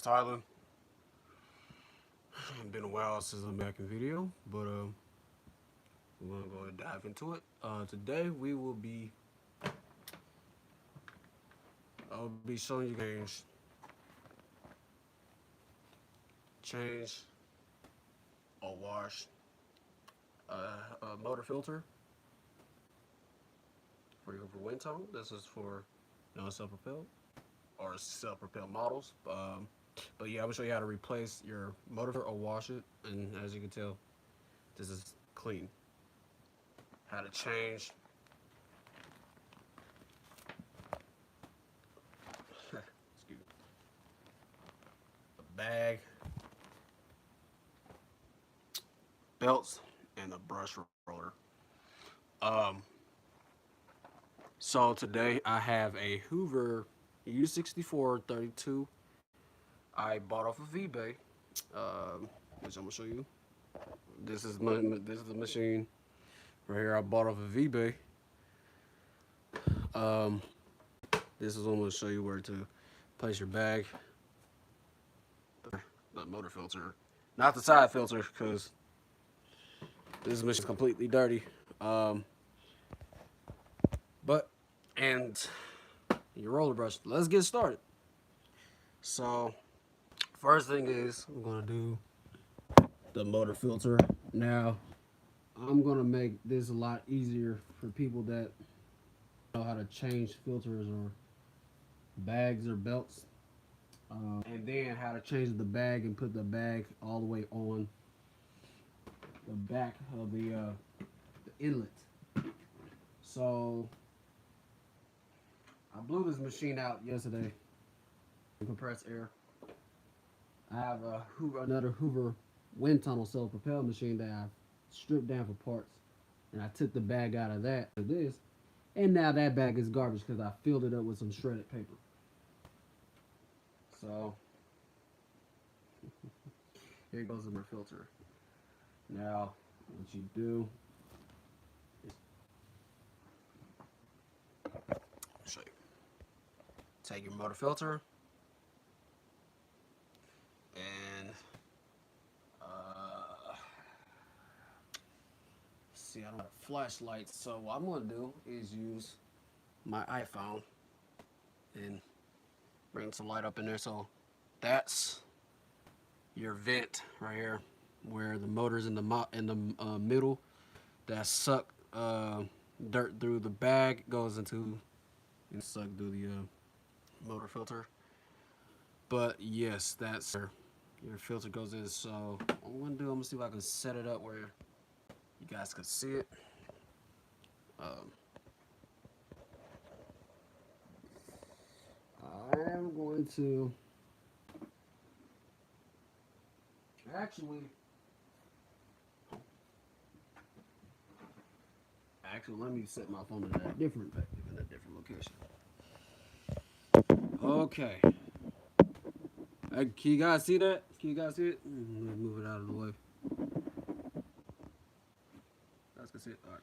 is Tyler. It's been a while since I'm back in video, but we're gonna go ahead and dive into it. Today I'll be showing you guys change or wash a motor filter for your wind tunnel. This is for non-self-propelled or self-propelled models. But yeah, I'm gonna show you how to replace your motor or wash it. And as you can tell, this is clean. How to change excuse me, the bag, belts, and the brush roller. So today I have a Hoover U6432 I bought off of eBay, which I'm gonna show you. This is the machine right here I bought off of eBay. Um, this is what I'm gonna show you where to place your bag, the motor filter, not the side filter, because this machine is completely dirty. And your roller brush. Let's get started. So first thing is I'm gonna do the motor filter. Now I'm gonna make this a lot easier for people that know how to change filters or bags or belts, and then how to change the bag and put the bag all the way on the back of the inlet. So I blew this machine out yesterday. Compressed air. I have another Hoover wind tunnel self-propelled machine that I stripped down for parts, and I took the bag out of that for this, and now that bag is garbage because I filled it up with some shredded paper. So here goes the filter. Now what you do is show you. Take your motor filter and see, I don't have a flashlight, so what I'm gonna do is use my iPhone and bring some light up in there. So that's your vent right here, where the motor's in the middle. That suck dirt through the bag goes into and suck through the motor filter. But yes, that's where your filter goes in. So what I'm gonna do, I'm gonna see if I can set it up where you guys can see it. I am going to actually let me set my phone in a different location. Okay. Can you guys see that? Can you guys see it? Let me move it out of the way. You guys can see it? All right.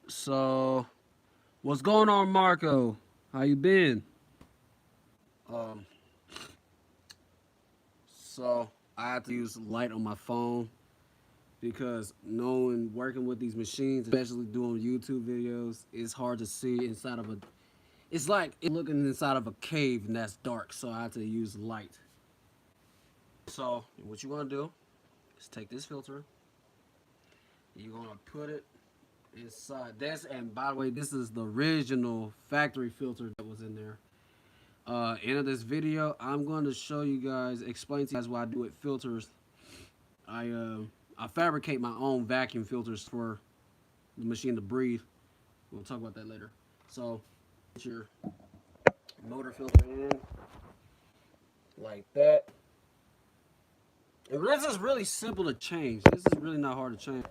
So, what's going on, Marco? How you been? So I have to use light on my phone because working with these machines, especially doing YouTube videos, it's hard to see inside of it's like looking inside of a cave and that's dark, so I have to use light. So what you want to do is take this filter, you're going to put it inside this, and by the way, this is the original factory filter that was in there. End of this video, I'm going to show you guys, explain to you guys what I do with filters. I fabricate my own vacuum filters for the machine to breathe. We'll talk about that later. So get your motor filter in like that. And this is really simple to change. This is really not hard to change.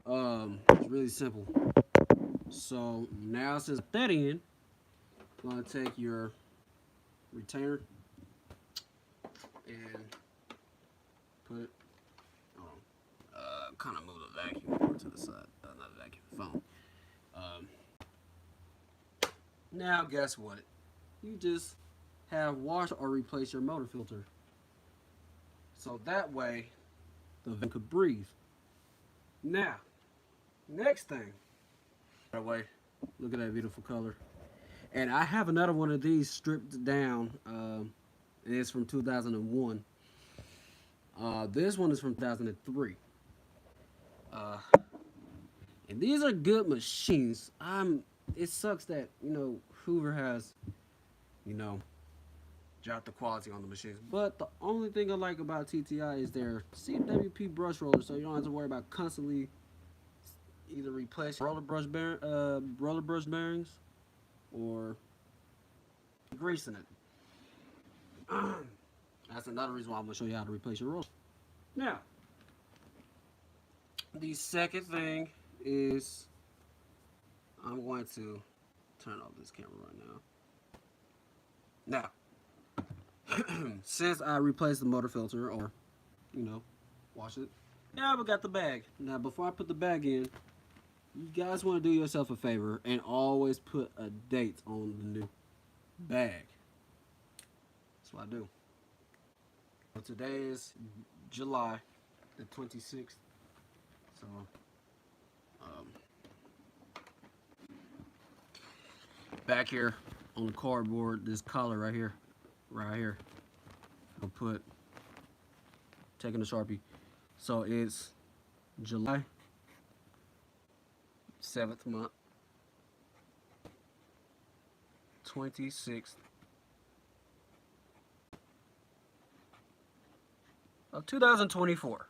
It's really simple. So now since that in, I'm gonna take your retainer and put it on. Kind of move the vacuum over to the side. Not the vacuum, phone. Now guess what? You just have washed or replaced your motor filter. So that way, the van could breathe. Now, next thing. By the way, look at that beautiful color. And I have another one of these stripped down. It's from 2001. This one is from 2003. And these are good machines. It sucks that, Hoover has, dropped the quality on the machines. But the only thing I like about TTI is their CWP brush roller, so you don't have to worry about constantly either replacing roller brush bearings or greasing it. That's another reason why I'm gonna show you how to replace your roller. Now, the second thing is I'm going to turn off this camera right now. Now, since I replaced the motor filter or, wash it, yeah, we got the bag. Now, before I put the bag in, you guys want to do yourself a favor and always put a date on the new bag. That's what I do. So today is July the 26th. So, back here on the cardboard, this collar right here, I'll put, taking a Sharpie. So it's July 7th month, 26th of 2024.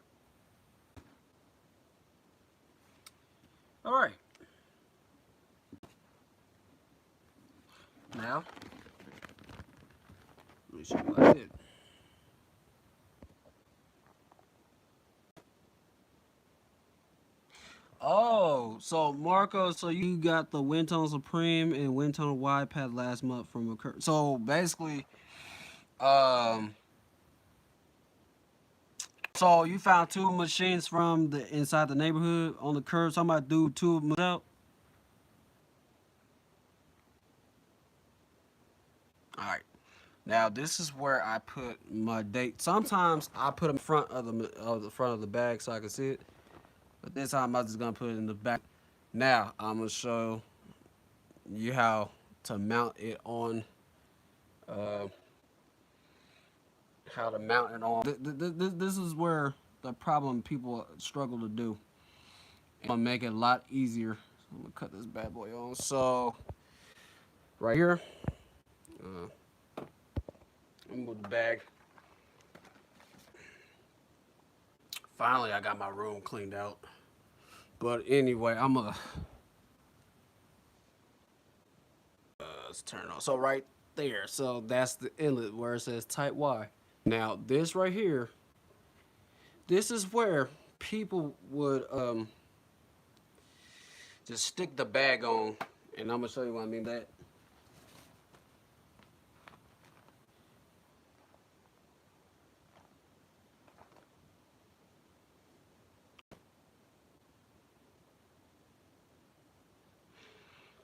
All right. Now, let me show you what I did. Oh, so Marco, so you got the Wind Tunnel Supreme and Wind Tunnel Wide Path last month from a curve. So basically, so you found two machines from the inside the neighborhood on the curb. Somebody do two of them out. All right. Now this is where I put my date. Sometimes I put them in front of the front of the bag so I can see it. But this time I'm just gonna put it in the back. Now I'm gonna show you how to mount it on. How to mount it on. This is where the problem people struggle to do. I'm gonna make it a lot easier. I'm gonna cut this bad boy on. So right here, I'm gonna move the bag. Finally, I got my room cleaned out. But anyway, I'm gonna let's turn it on. So right there, so that's the inlet where it says Type Y. Now this right here, this is where people would just stick the bag on, and I'm gonna show you what I mean by that.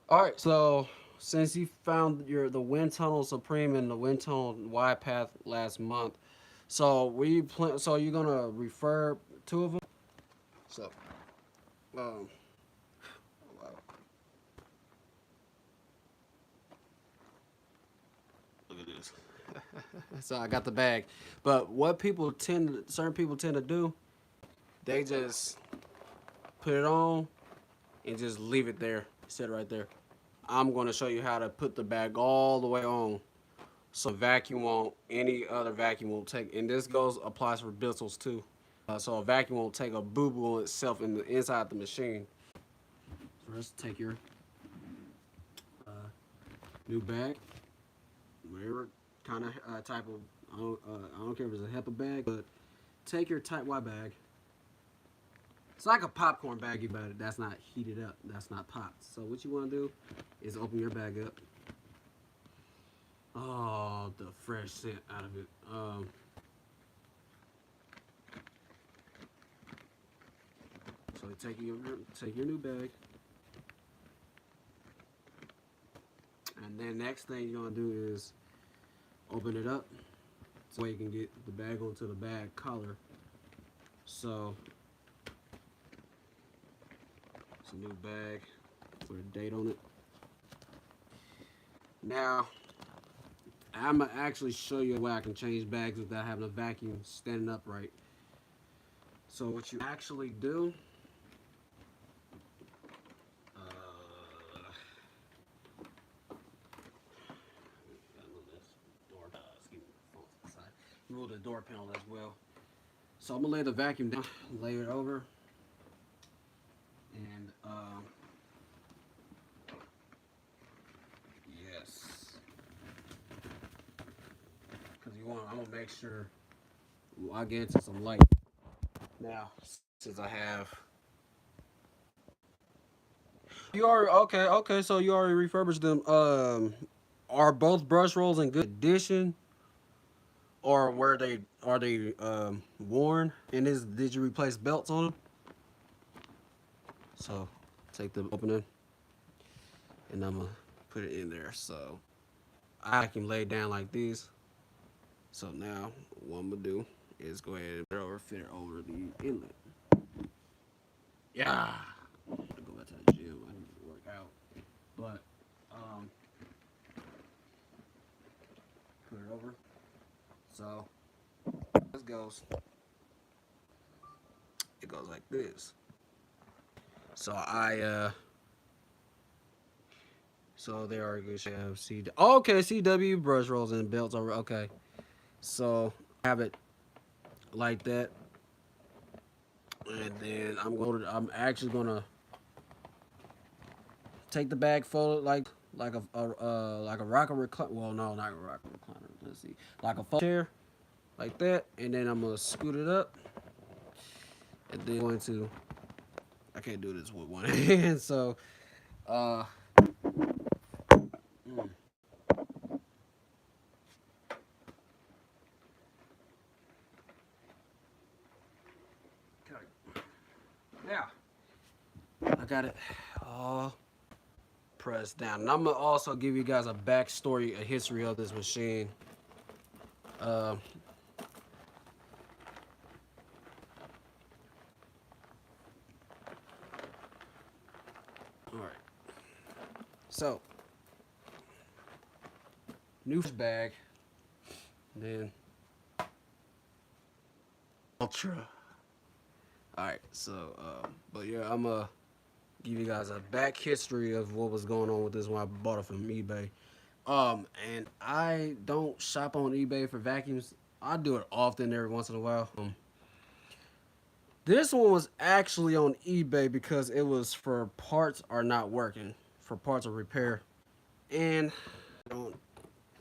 All right, so since you found the Wind Tunnel Supreme and the Wind Tunnel Wide Path last month, so so you're gonna refer two of them. So, wow. Look at this. So I got the bag, but what certain people tend to do, they just put it on and just leave it there, sit right there. I'm going to show you how to put the bag all the way on, so any other vacuum won't take, and this applies for bristles too. So a vacuum won't take a boo-boo on itself inside the machine. First, take your new bag, whatever kind of type of, I don't care if it's a HEPA bag, but take your Type Y bag. It's like a popcorn baggie, but that's not heated up. That's not popped. So what you want to do is open your bag up. Oh, the fresh scent out of it. So take your new bag, and then next thing you're gonna do is open it up so you can get the bag onto the bag collar. So it's a new bag with a date on it. Now I'm gonna actually show you a way I can change bags without having a vacuum standing upright. So what you actually do, move the door panel as well. So I'm gonna lay the vacuum down, lay it over, and yes, because I want to make sure I get into some light. Now, since I have, you already okay. So you already refurbished them. Are both brush rolls in good condition, or are they worn? And did you replace belts on them? So take the opening, and I'm gonna put it in there. So I can lay down like this. So now what I'm gonna do is go ahead and fit it over the inlet. Yeah. I go back to the gym. I need to work out. But put it over. So this goes. It goes like this. So so they are good. Have okay, CW brush rolls and belts over. Okay. So have it like that. And then I'm actually gonna take the bag folded like a rocker recliner. Well, no, not a rocker recliner. Let's see, like a fold chair, like that. And then I'm gonna scoot it up, and then I can't do this with one hand, so uh, mm. Now I got it all pressed down, and I'm gonna also give you guys a backstory, a history of this machine. Uh, all right. So, new bag, then Ultra. All right. So, but yeah, I'm gonna give you guys a back history of what was going on with this when I bought it from eBay. And I don't shop on eBay for vacuums. I do it often, every once in a while. This one was actually on eBay because it was for parts are not working, for parts of repair. And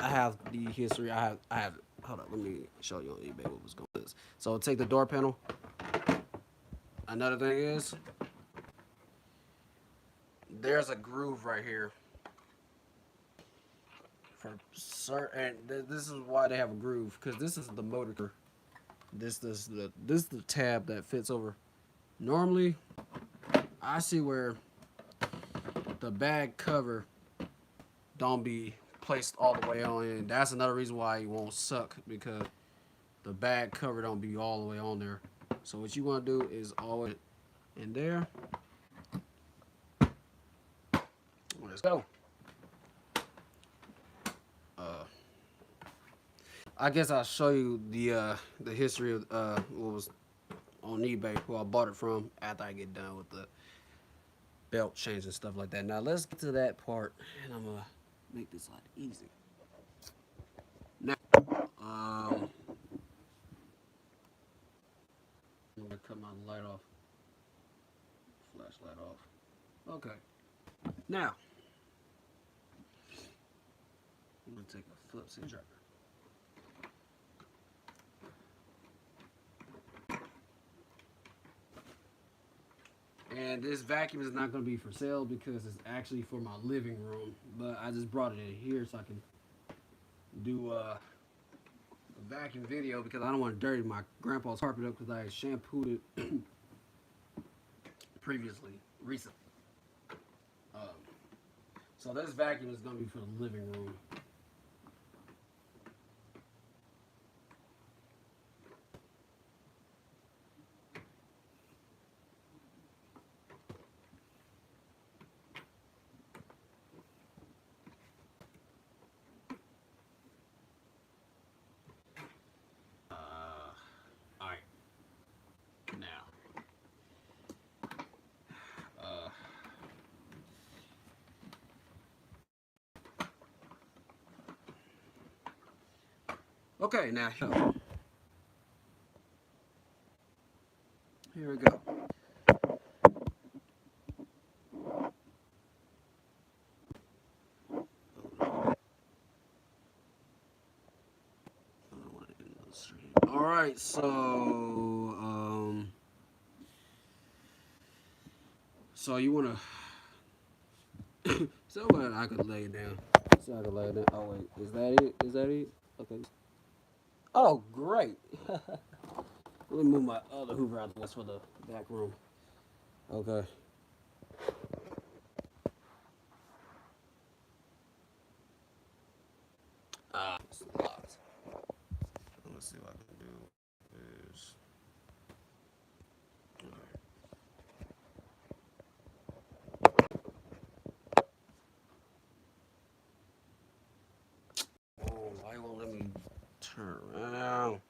I have the history. I have. Hold on, let me show you on eBay what was going on. So take the door panel. Another thing is, there's a groove right here. For certain, this is why they have a groove, because this is the motor. This is the tab that fits over. Normally, I see where the bag cover don't be placed all the way on, and that's another reason why it won't suck, because the bag cover don't be all the way on there. So what you want to do is always in there. Let's go. I guess I'll show you the history of what was on eBay, who I bought it from, after I get done with the belt change and stuff like that. Now let's get to that part, and I'm gonna make this a lot easy. Now, I'm gonna cut my light off, flashlight off. Okay. Now, I'm gonna take a flip screwdriver. And this vacuum is not going to be for sale because it's actually for my living room. But I just brought it in here so I can do a vacuum video, because I don't want to dirty my grandpa's carpet up, because I shampooed it recently. So this vacuum is going to be for the living room. Okay, now here we go. All right, so you wanna, so what? I could lay it down. So I could lay it down. Oh wait, is that it? Is that it? Okay. Oh great. Let me move my other Hoover out. That's for the back room. Okay. It's locked. Let's see what I can do. Is oh, why won't let me turn around?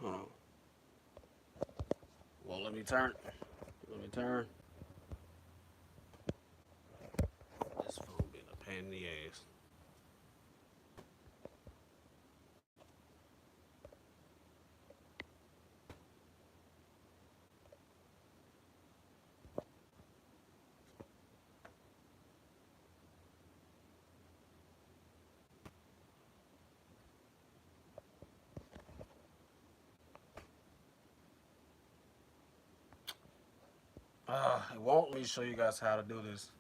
Hold on. Well, let me turn. Let me turn. This phone being a pain in the ass. It won't let me show you guys how to do this.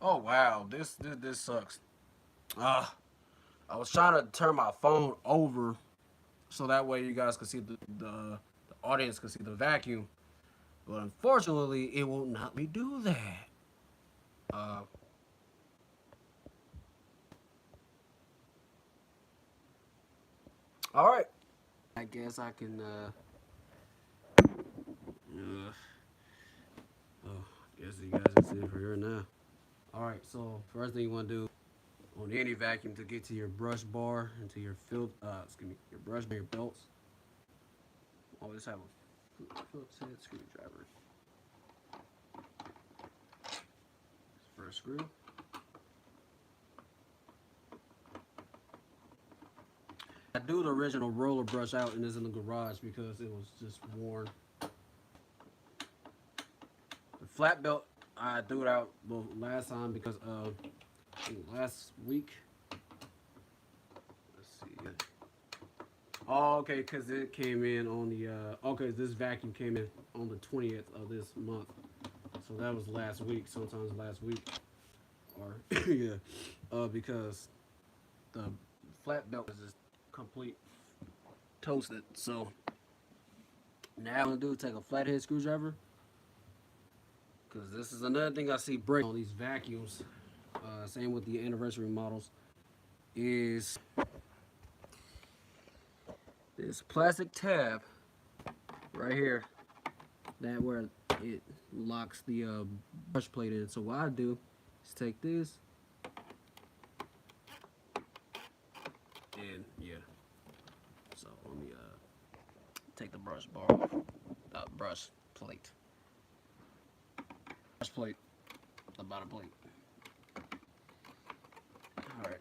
Oh wow, this sucks. I was trying to turn my phone over so that way you guys could see the audience could see the vacuum, but unfortunately it won't let me do that. Uh, all right. I guess I can. Oh, guess you guys can see it for here now. All right. So first thing you want to do on any vacuum to get to your brush bar and to your excuse me, your brush bar, your belts. Always have a Phillips head screwdriver. First screw. I do the original roller brush out and it's in the garage because it was just worn. The flat belt I threw it out last time because of last week. Let's see. Oh, okay, because it came in on the okay, this vacuum came in on the 20th of this month, so that was last week. Sometimes last week, or yeah, because the flat belt is just complete toasted. So now what I'm gonna do is take a flathead screwdriver, because this is another thing I see break on these vacuums. Same with the anniversary models is this plastic tab right here, that where it locks the brush plate in. So what I do is take this and yeah. So let me take the brush bar off, brush plate, the bottom plate. All right.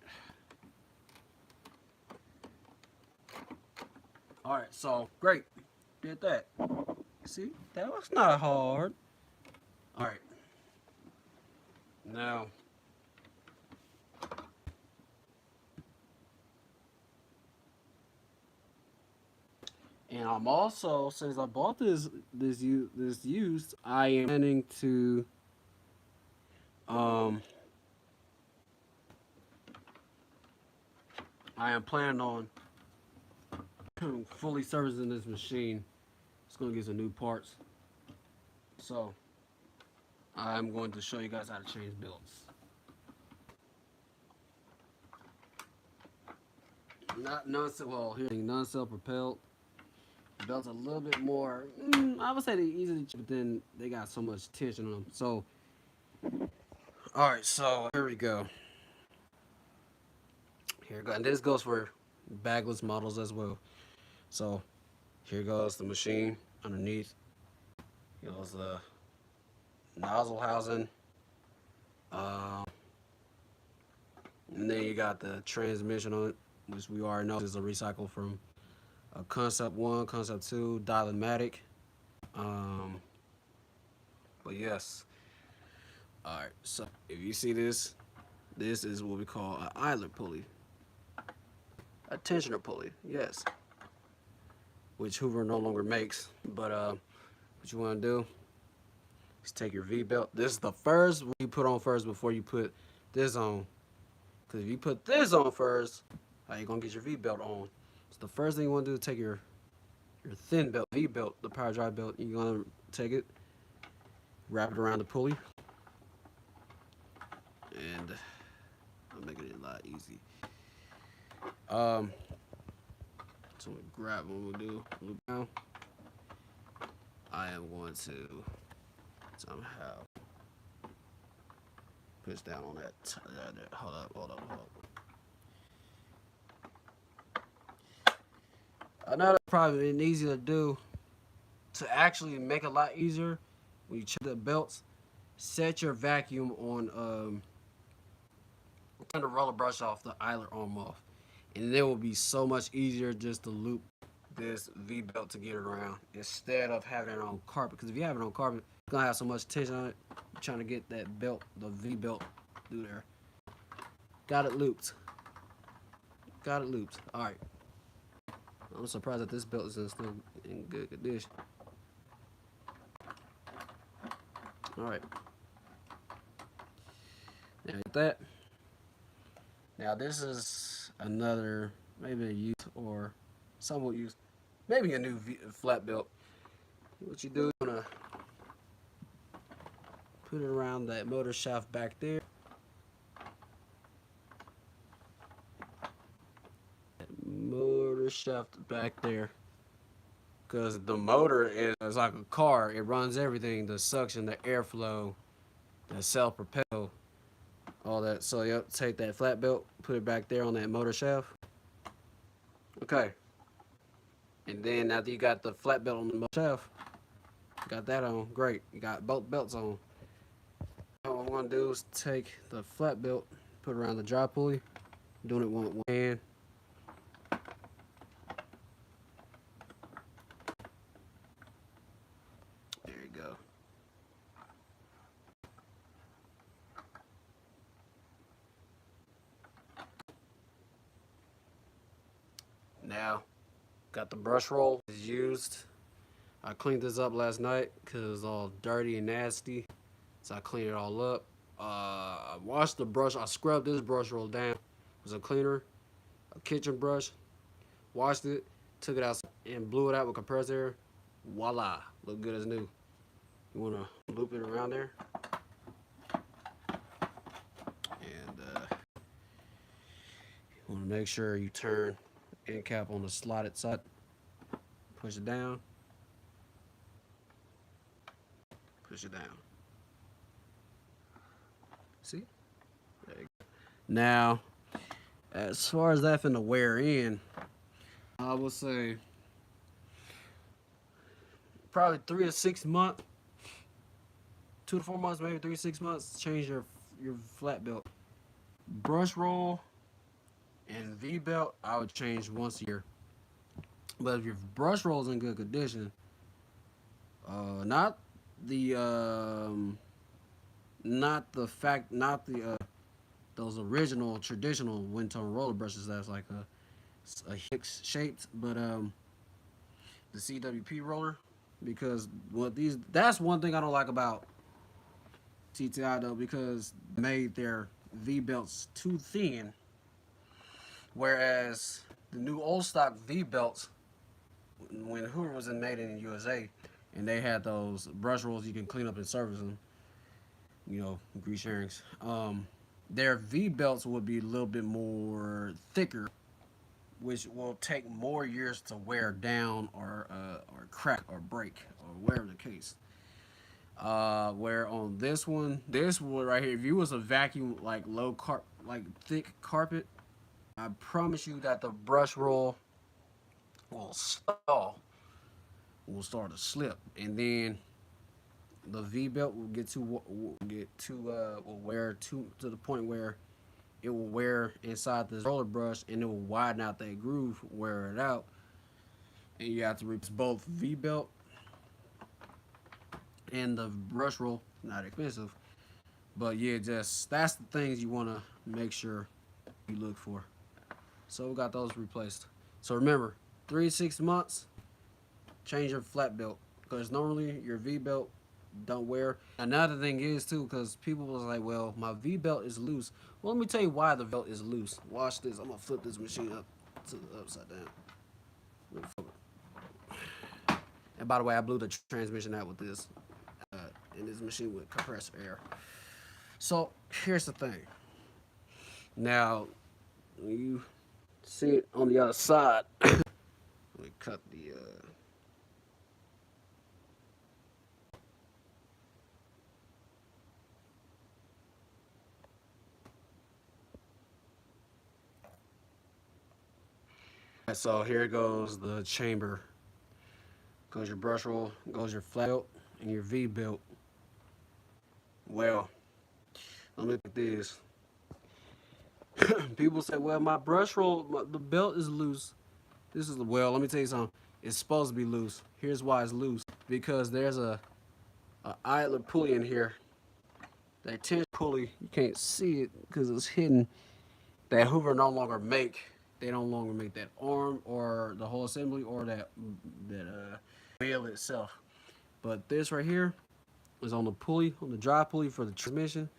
All right. So great, did that. See, that was not hard. All right. Now, and I'm also, since I bought this used, I am planning to I am planning on fully servicing this machine. It's gonna get some new parts. So I'm going to show you guys how to change belts. Not non well here non-self propelled. Belts a little bit more, I would say they easily, but then they got so much tension on them. So, all right, so here we go. Here we go, and this goes for bagless models as well. So here goes the machine underneath. Here goes the nozzle housing. Um, and then you got the transmission on it, which we already know is a recycle from Concept 1, Concept 2, Dial-O-Matic. Um, but yes. Alright, so if you see this, this is what we call an idler pulley. A tensioner pulley, yes. Which Hoover no longer makes. But what you want to do is take your V-belt. This is the first you put on first before you put this on. Because if you put this on first, how you going to get your V-belt on? So the first thing you want to do is take your thin belt, V-belt, the power drive belt. You're going to take it, wrap it around the pulley. And I'm making it a lot easy. So we grab what we'll do. Loop down. I am going to somehow push down on that. Hold up. I know that's probably easy to do. To actually make it a lot easier, when you check the belts, set your vacuum on turn the roller brush off, the idler arm off, and it will be so much easier just to loop this V-belt to get it around instead of having it on carpet. Because if you have it on carpet, it's gonna have so much tension on it. You're trying to get that belt, the V-belt, through there. Got it looped. All right. I'm surprised that this belt is still in good condition. All right. Now get that. Now this is another, maybe a use or somewhat used, maybe a new flat belt. What you do, you're gonna put it around that motor shaft back there. Motor shaft back there. Because the motor is like a car. It runs everything, the suction, the airflow, the self-propel, all that. So yep, take that flat belt, put it back there on that motor shaft. Okay. And then after you got the flat belt on the motor shaft, got that on, great. You got both belts on. All I'm gonna do is take the flat belt, put it around the drop pulley, doing it with one hand. There you go. Now, got the brush roll is used. I cleaned this up last night because it was all dirty and nasty. So I cleaned it all up. I washed the brush. I scrubbed this brush roll down. It was a cleaner, a kitchen brush. Washed it, took it out and blew it out with compressor air. Voila, look good as new. You want to loop it around there. And you want to make sure you turn end cap on the slotted side. Push it down. Push it down. See? There you go. Now, as far as that finna wear in, I would say probably 3 to 6 months, 2 to 4 months, maybe 3 to 6 months. Change your flat belt. Brush roll and V belt, I would change once a year. But if your brush roll is in good condition, not the those original traditional wind tone roller brushes that's like a Hicks shaped, but the CWP roller, because that's one thing I don't like about TTI though, because they made their V belts too thin, whereas the new old stock V belts, when Hoover was made in the USA, and they had those brush rolls you can clean up and service them, grease earrings. Their V belts would be a little bit more thicker which will take more years to wear down or crack or break or whatever the case. Where on this one right here, if you was a vacuum like like thick carpet, I promise you that the brush roll will stall, will start to slip, and then the V belt will will wear to the point where it will wear inside this roller brush, and it will widen out that groove, wear it out, and you have to replace both V belt and the brush roll. Not expensive, but yeah, just that's the things you want to make sure you look for. So we got those replaced. So remember, 3 to 6 months, change your flat belt, because normally your V belt don't wear. Another thing is too, because people was like, well, my V belt is loose. Well, let me tell you why the belt is loose. Watch this. I'm gonna flip this machine up to the upside down. And by the way, I blew the transmission out with this, and this machine with compressed air. So here's the thing. Now, when you see it on the other side, let me cut the. So here goes the chamber. Goes your brush roll, goes your flat belt, and your V belt. Well, let me look at this. People say, well, my brush roll, the belt is loose. This is, well, let me tell you something. It's supposed to be loose. Here's why it's loose. Because there's a idler pulley in here. That tension pulley, you can't see it because it's hidden. That Hoover no longer make. They no longer make that arm or the whole assembly or that wheel itself. But this right here is on the pulley, on the drive pulley for the transmission.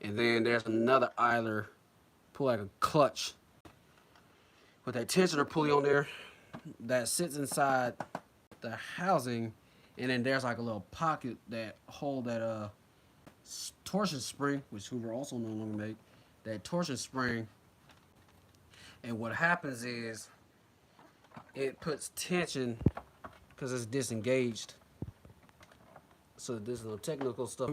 And then there's another idler pull, like a clutch, with that tensioner pulley on there that sits inside the housing. And then there's like a little pocket that hold that torsion spring, which Hoover also no longer make. That torsion spring. And what happens is it puts tension because it's disengaged. So this is no technical stuff.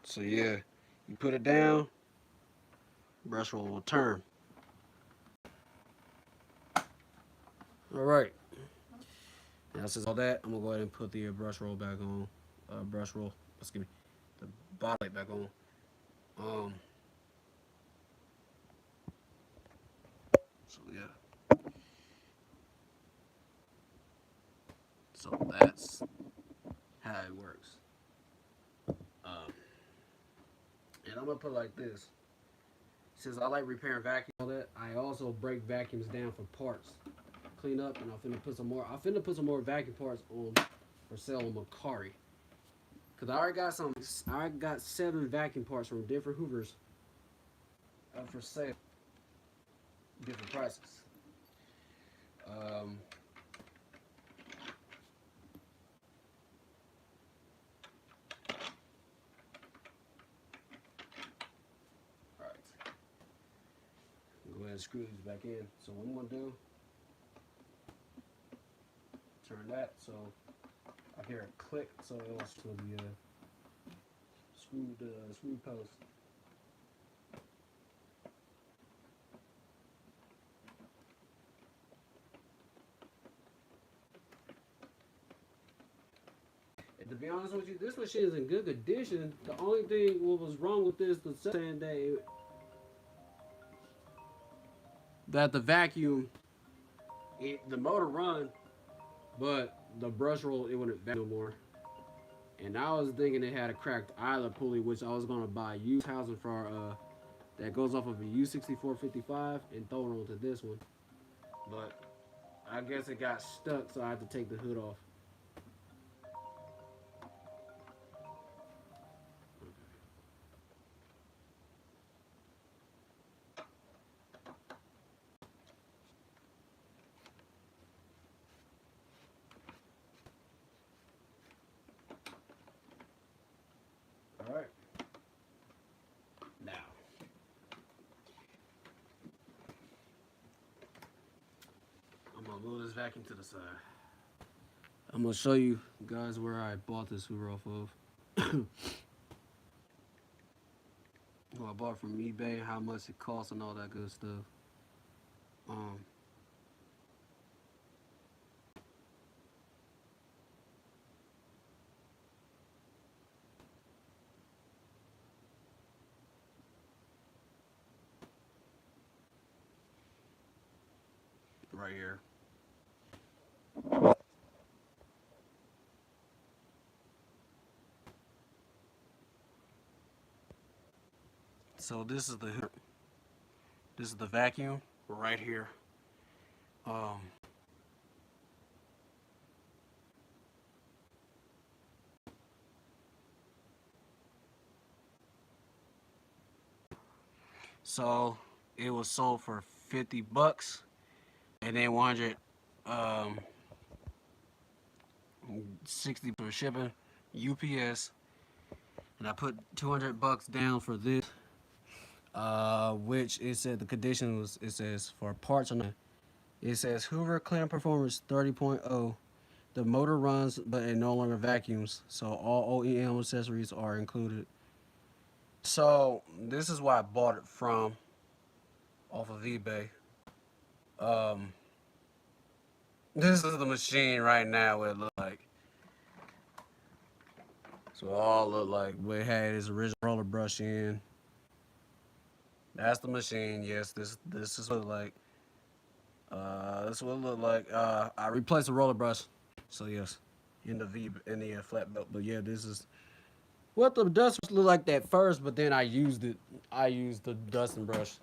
So yeah, you put it down, brush roll will turn. All right. Now since all that, I'm gonna go ahead and put the brush roll back on. Excuse me, the bottom plate back on. So yeah. So that's how it works. And I'm gonna put it like this. Since I like repairing vacuums and all that, I also break vacuums down for parts. Clean up, and I'm finna put some more. I'm finna put some more vacuum parts on for sale on Macari. Cause I already got some. I already got 7 vacuum parts from different Hoovers for sale, different prices. All right. Go ahead and screw these back in. So what I'm gonna do? Turn that so I hear a click, so it goes to the screw post. And to be honest with you, this machine is in good condition. The only thing what was wrong with this was saying that the vacuum, the motor run, but the brush roll, it wouldn't vacuum no more. And I was thinking it had a cracked idler pulley, which I was gonna buy used housing for that goes off of a U6432-900 and throw it onto this one. But I guess it got stuck, so I had to take the hood off. vacuum to the side. I'm gonna show you guys where I bought this Hoover off of. Well, I bought it from eBay, how much it costs and all that good stuff. Right here. So this is the vacuum right here. So it was sold for $50 and then 160 for shipping, UPS, and I put $200 down for this. Which it said the condition was, it says for parts on it says Hoover Clean Performance 30.0. The motor runs but it no longer vacuums, so all OEM accessories are included. So this is why I bought it from, off of eBay. This is the machine right now, what it look like. So it all look like what it had its original roller brush in. That's the machine. Yes, this is what it look like. This is what it look like. I replaced the roller brush. So yes, in the flat belt. But yeah, this is what the dust looked like that first. But then I used it. I used the dusting brush.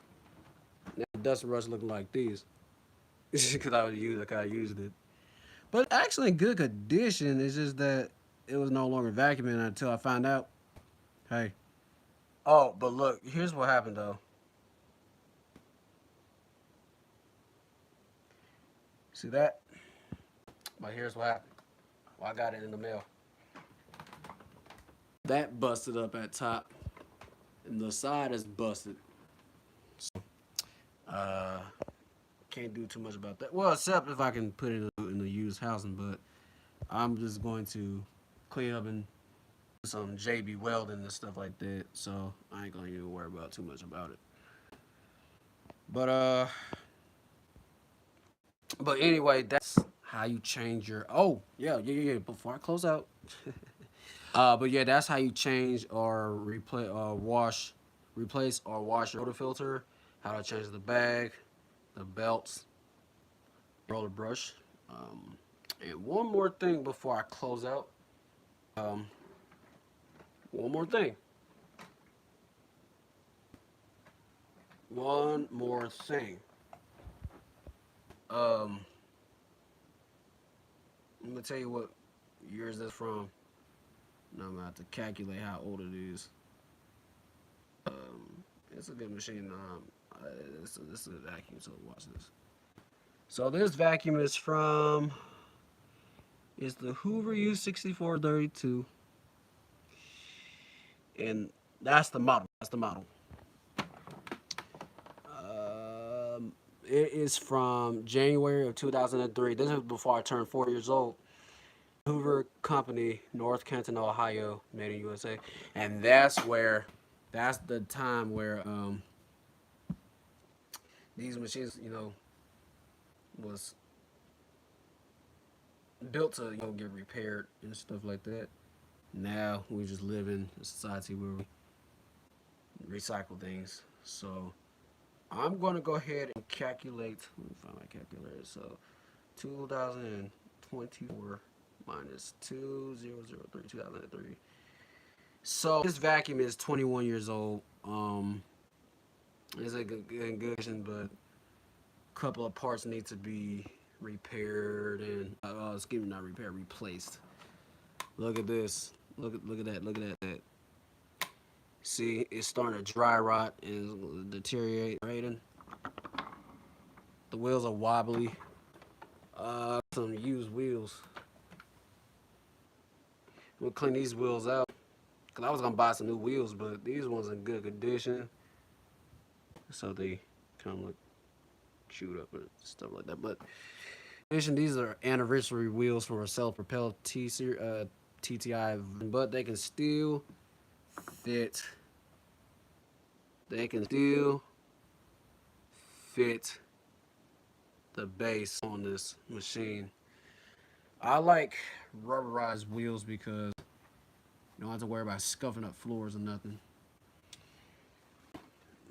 Now the dusting brush looking like this because I used it. But actually in good condition. It's just that it was no longer vacuuming until I found out. Hey. Oh, but look, here's what happened though. See that? But here's what happened. Well, I got it in the mail. That busted up at top, and the side is busted. So, can't do too much about that. Well, except if I can put it in the used housing, but I'm just going to clean up and do some JB welding and stuff like that. So I ain't gonna even worry about too much about it. But anyway, that's how you change your. Oh yeah. Before I close out. But yeah, that's how you change or replace or wash your rotor filter. How to change the bag, the belts, roller brush. And one more thing before I close out. One more thing. One more thing. I'm gonna tell you what year is this from. Now I'm gonna have to calculate how old it is. It's a good machine. This is a vacuum, so watch this. So this vacuum is from, it's the Hoover U6432, and that's the model. It is from January of 2003. This is before I turned 4 years old. Hoover Company, North Canton, Ohio, made in USA, and that's the time where these machines, was built to get repaired and stuff like that. Now we just live in a society where we recycle things. So I'm going to go ahead and calculate. Let me find my calculator. So 2024 minus 2003, 2003. So this vacuum is 21 years old. It's in good condition, but a couple of parts need to be repaired and excuse me, not repaired, replaced. Look at this. Look at that. See, it's starting to dry rot and deteriorate. The wheels are wobbly. Some used wheels. We'll clean these wheels out. Cause I was gonna buy some new wheels, but these ones in good condition. So they kind of look chewed up and stuff like that. But These are anniversary wheels for a self-propelled TTI, but they can still fit. They can still fit the base on this machine. I like rubberized wheels because you don't have to worry about scuffing up floors or nothing.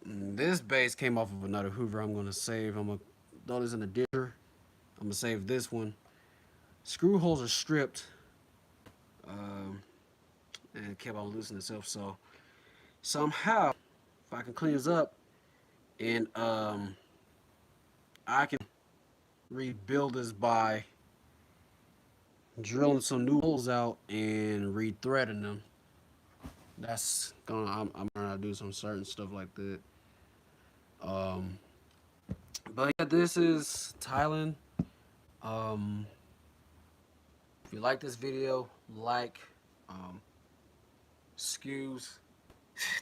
This base came off of another Hoover I'm gonna save. I'm gonna throw this in the disher. I'm gonna save this one. Screw holes are stripped and kept on loosening itself. So somehow, if I can clean this up and I can rebuild this by drilling some new holes out and rethreading them. That's gonna I'm gonna do some certain stuff like that. But yeah, this is Thailand. Um, if you like this video, like, excuse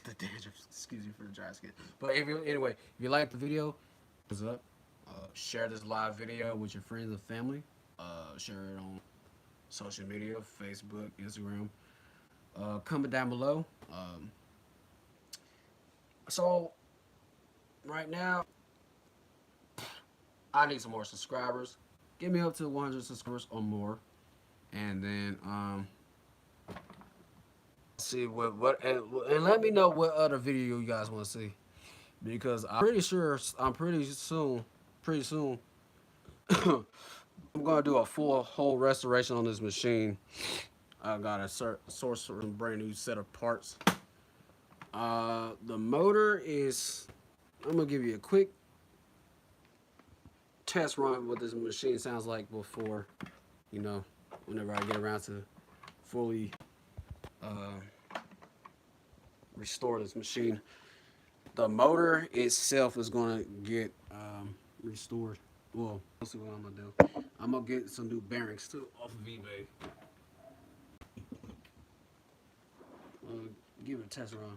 the dandruff, excuse me for the dry skin. But anyway, if you like the video, thumbs up. Share this live video with your friends and family. Share it on social media, Facebook, Instagram. Comment down below. So right now, I need some more subscribers. Get me up to 100 subscribers or more, and then see what and let me know what other video you guys want to see, because I'm pretty sure pretty soon I'm gonna do a full whole restoration on this machine. I got a source for a brand new set of parts. The motor is, I'm gonna give you a quick test run what this machine sounds like before, you know, whenever I get around to fully restore this machine. The motor itself is gonna get restored. Well, let's see what I'm gonna do. I'm gonna get some new bearings too off of eBay. Give it a test run.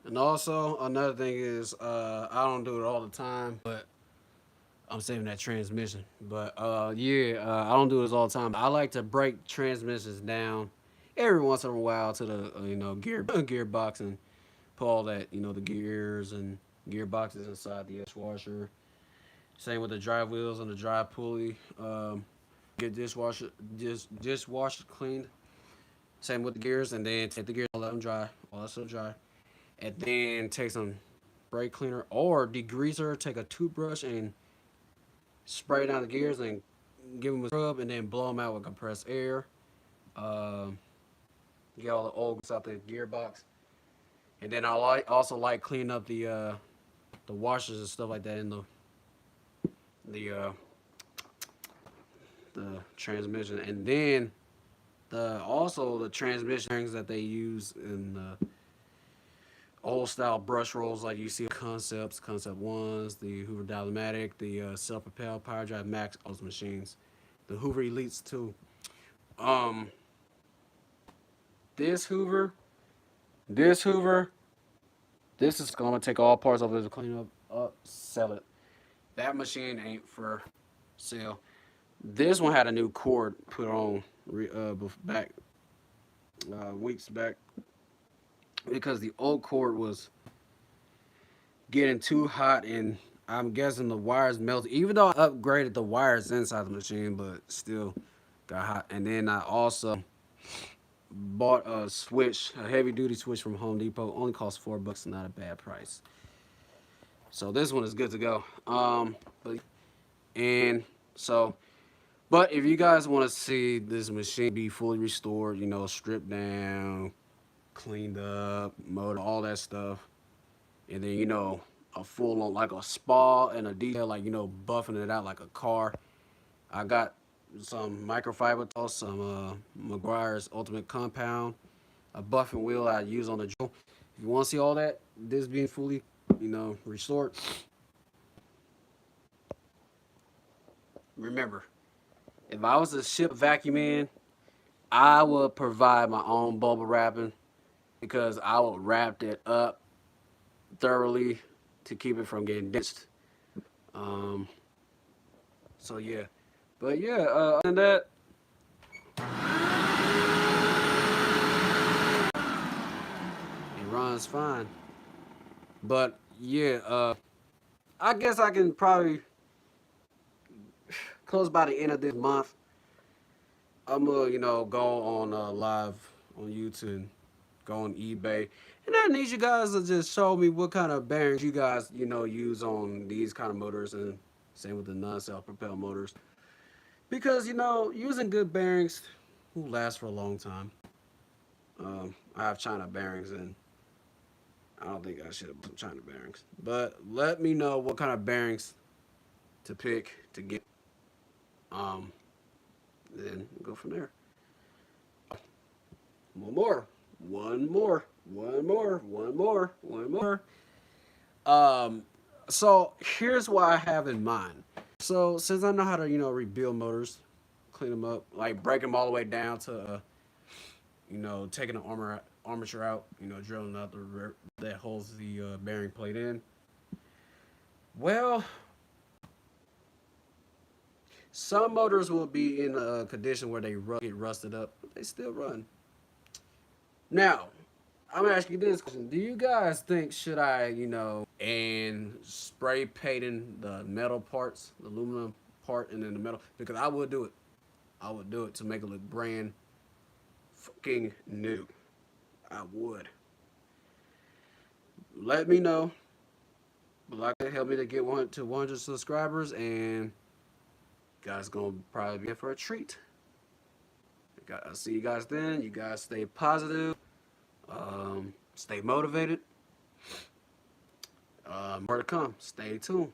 And also another thing is I don't do it all the time, but I'm saving that transmission. But yeah, I don't do this all the time. I like to break transmissions down every once in a while to the gearbox and pull all that, the gears and gearboxes inside the dishwasher. Same with the drive wheels and the drive pulley. Get dishwasher cleaned. Same with the gears, and then take the gears, let them dry, all that stuff dry, and then take some brake cleaner or degreaser. Take a toothbrush and spray down the gears and give them a scrub, and then blow them out with compressed air. Get all the old out the gearbox, and then I also like cleaning up the washers and stuff like that in the transmission, and then also the transmission rings that they use in the old style brush rolls, like you see Concept 1s, the Hoover Dialomatic, the self-propelled Power Drive Max, all those machines, the Hoover Elites too. This Hoover, this is gonna take all parts of it to clean up, sell it. That machine ain't for sale. This one had a new cord put on weeks back. because the old cord was getting too hot, and I'm guessing the wires melted. Even though I upgraded the wires inside the machine, but still got hot. And then I also bought a switch, a heavy duty switch from Home Depot. Only cost $4, not a bad price. So this one is good to go. But and so, but if you guys want to see this machine be fully restored, you know, stripped down, cleaned up, motor, all that stuff, and then, you know, a full on like a spa and a detail, like, you know, buffing it out like a car. I got some microfiber towels, some McGuire's Ultimate Compound, a buffing wheel I use on the drill. If you want to see all that, this being fully, you know, restored, remember, if I was to ship vacuum in, I would provide my own bubble wrapping because I would wrap it up thoroughly to keep it from getting damaged. Um, so yeah, but yeah, other than that, it runs fine. But yeah, I guess I can probably close by the end of this month. I'm gonna, you know, go on live on YouTube, go on eBay, and I need you guys to just show me what kind of bearings you guys, you know, use on these kind of motors, and same with the non-self-propelled motors. Because, you know, using good bearings will last for a long time. I have China bearings, and I don't think I should have put China bearings. But let me know what kind of bearings to pick to get. Um, then go from there. One more. One more. One more. One more. One more. Um, so here's what I have in mind. So since I know how to, you know, rebuild motors, clean them up, like break them all the way down to, you know, taking the armature out, you know, drilling out the that holds the bearing plate in. Well, some motors will be in a condition where they get rusted up, but they still run. Now, I'm asking you this question: do you guys think should I, you know, and spray painting the metal parts, the aluminum part, and then the metal? Because I would do it. I would do it to make it look brand fucking new. I would. Let me know. But like that, help me to get to 100 subscribers, and guys gonna probably be in for a treat. I'll see you guys then. You guys stay positive. Stay motivated. More to come. Stay tuned.